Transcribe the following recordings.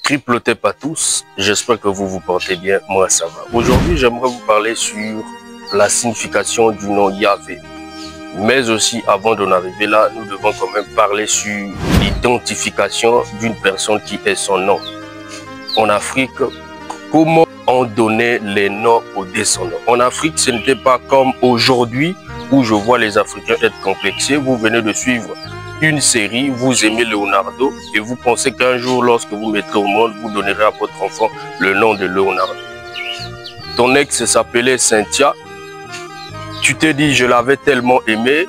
Triple tip à tous, j'espère que vous vous portez bien, moi ça va. Aujourd'hui, j'aimerais vous parler sur la signification du nom Yahvé. Mais aussi, avant d'en arriver là, nous devons quand même parler sur l'identification d'une personne qui est son nom. En Afrique, comment on donnait les noms aux descendants? En Afrique, ce n'était pas comme aujourd'hui où je vois les Africains être complexés. Vous venez de suivre une série, vous aimez Leonardo et vous pensez qu'un jour, lorsque vous mettrez au monde, vous donnerez à votre enfant le nom de Leonardo. Ton ex s'appelait Cynthia. Tu t'es dit, je l'avais tellement aimé,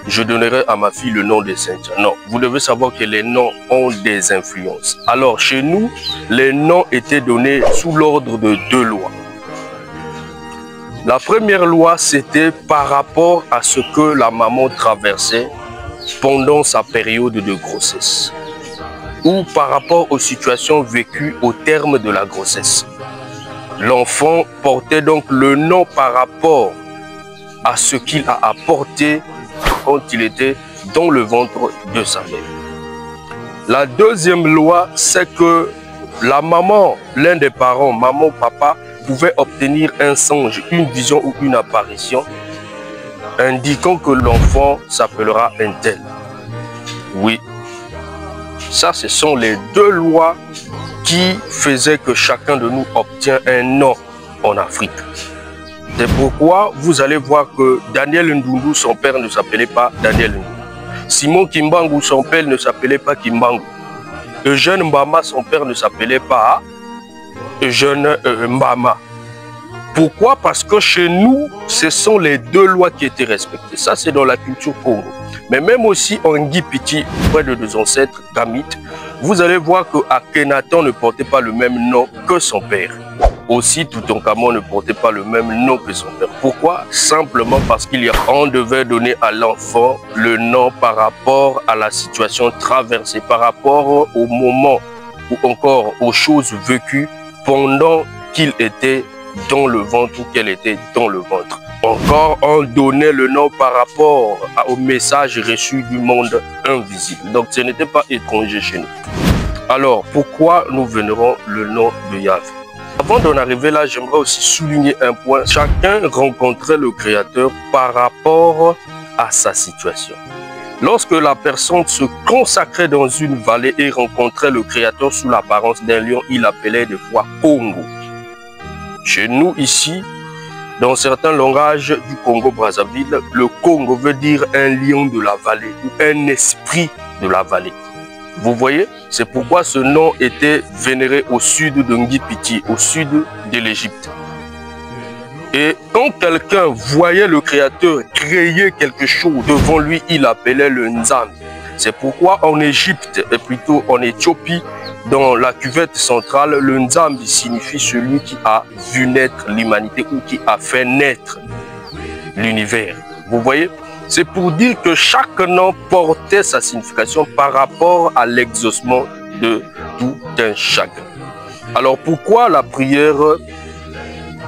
je donnerai à ma fille le nom de Cynthia. Non, vous devez savoir que les noms ont des influences. Alors, chez nous, les noms étaient donnés sous l'ordre de deux lois. La première loi, c'était par rapport à ce que la maman traversait pendant sa période de grossesse ou par rapport aux situations vécues au terme de la grossesse. L'enfant portait donc le nom par rapport à ce qu'il a apporté quand il était dans le ventre de sa mère. La deuxième loi, c'est que la maman, l'un des parents, maman ou papa, pouvait obtenir un songe, une vision ou une apparition indiquant que l'enfant s'appellera un tel. Oui, ça ce sont les deux lois qui faisaient que chacun de nous obtient un nom en Afrique. C'est pourquoi vous allez voir que Daniel Ndungu, son père ne s'appelait pas Daniel Ndungu. Simon Kimbangu, son père ne s'appelait pas Kimbangu. Eugène Mbama, son père ne s'appelait pas Eugène Mbama. Pourquoi? Parce que chez nous, ce sont les deux lois qui étaient respectées. Ça, c'est dans la culture Congo. Mais même aussi en Ngipiti, près de nos ancêtres Kamites, vous allez voir que Akhenaton ne portait pas le même nom que son père. Aussi, Toutankhamon ne portait pas le même nom que son père. Pourquoi? Simplement parce qu'on devait donner à l'enfant le nom par rapport à la situation traversée, par rapport au moment ou encore aux choses vécues pendant qu'il était dans le ventre ou qu'elle était dans le ventre. Encore, on donnait le nom par rapport au message reçu du monde invisible. Donc, ce n'était pas étranger chez nous. Alors, pourquoi nous vénérons le nom de Yahvé? Avant d'en arriver là, j'aimerais aussi souligner un point. Chacun rencontrait le Créateur par rapport à sa situation. Lorsque la personne se consacrait dans une vallée et rencontrait le Créateur sous l'apparence d'un lion, il appelait des fois Congo. Chez nous, ici, dans certains langages du Congo-Brazzaville, le Congo veut dire un lion de la vallée ou un esprit de la vallée. Vous voyez? C'est pourquoi ce nom était vénéré au sud de Ngipiti, au sud de l'Égypte. Et quand quelqu'un voyait le Créateur créer quelque chose devant lui, il appelait le Nzambi. C'est pourquoi en Égypte, et plutôt en Éthiopie, dans la cuvette centrale, le Nzambi signifie celui qui a vu naître l'humanité ou qui a fait naître l'univers. Vous voyez? C'est pour dire que chaque nom portait sa signification par rapport à l'exaucement de tout un chacun. Alors pourquoi la prière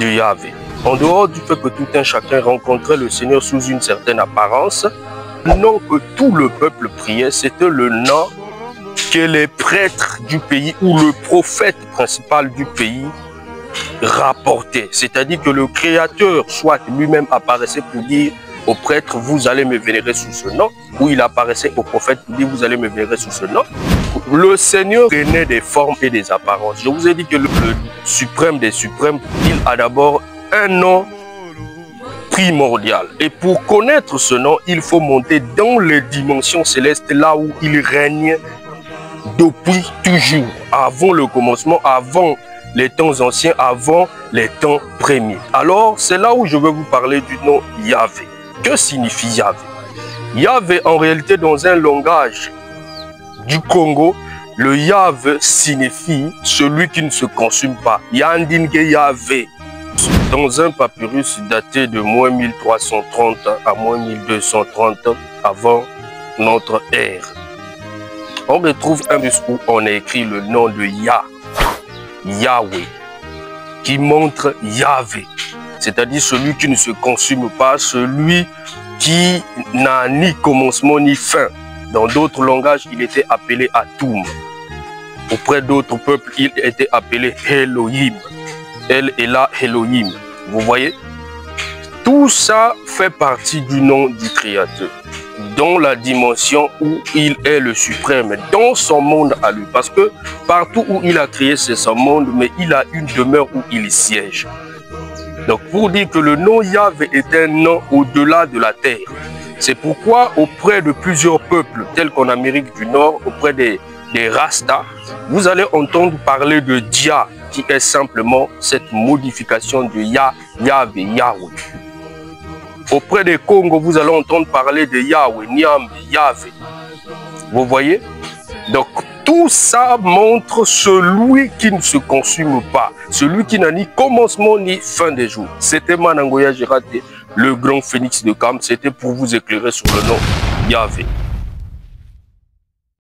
de Yahvé? En dehors du fait que tout un chacun rencontrait le Seigneur sous une certaine apparence, le nom que tout le peuple priait, c'était le nom que les prêtres du pays ou le prophète principal du pays rapportaient. C'est-à-dire que le Créateur, soit lui-même apparaissait pour dire au prêtre, vous allez me vénérer sous ce nom, ou il apparaissait au prophète pour dire, vous allez me vénérer sous ce nom. Le Seigneur prenait des formes et des apparences. Je vous ai dit que le suprême des suprêmes, il a d'abord un nom primordial. Et pour connaître ce nom, il faut monter dans les dimensions célestes, là où il règne depuis toujours, avant le commencement, avant les temps anciens, avant les temps premiers. Alors, c'est là où je vais vous parler du nom Yahvé. Que signifie Yahvé? Yahvé, en réalité, dans un langage du Congo, le Yahvé signifie celui qui ne se consume pas. Yandinge Yahvé. Dans un papyrus daté de moins 1330 à moins 1230 avant notre ère, on retrouve un bus où on a écrit le nom de Yahweh, qui montre Yahvé, c'est-à-dire celui qui ne se consume pas, celui qui n'a ni commencement ni fin. Dans d'autres langages, il était appelé Atum. Auprès d'autres peuples, il était appelé Elohim. Elle est là, Elohim. Vous voyez? Tout ça fait partie du nom du Créateur, dans la dimension où il est le suprême, dans son monde à lui. Parce que partout où il a créé, c'est son monde, mais il a une demeure où il siège. Donc pour dire que le nom Yahvé est un nom au-delà de la terre. C'est pourquoi auprès de plusieurs peuples, tels qu'en Amérique du Nord, auprès des Rastas, vous allez entendre parler de Dia, qui est simplement cette modification de Yahvé, Yahweh. Auprès des Congo, vous allez entendre parler de Yahweh, Nyambe, Yahvé. Vous voyez? Donc, tout ça montre celui qui ne se consume pas, celui qui n'a ni commencement ni fin des jours. C'était Manangoya Gérate, le grand phénix de Kam. C'était pour vous éclairer sur le nom Yahvé.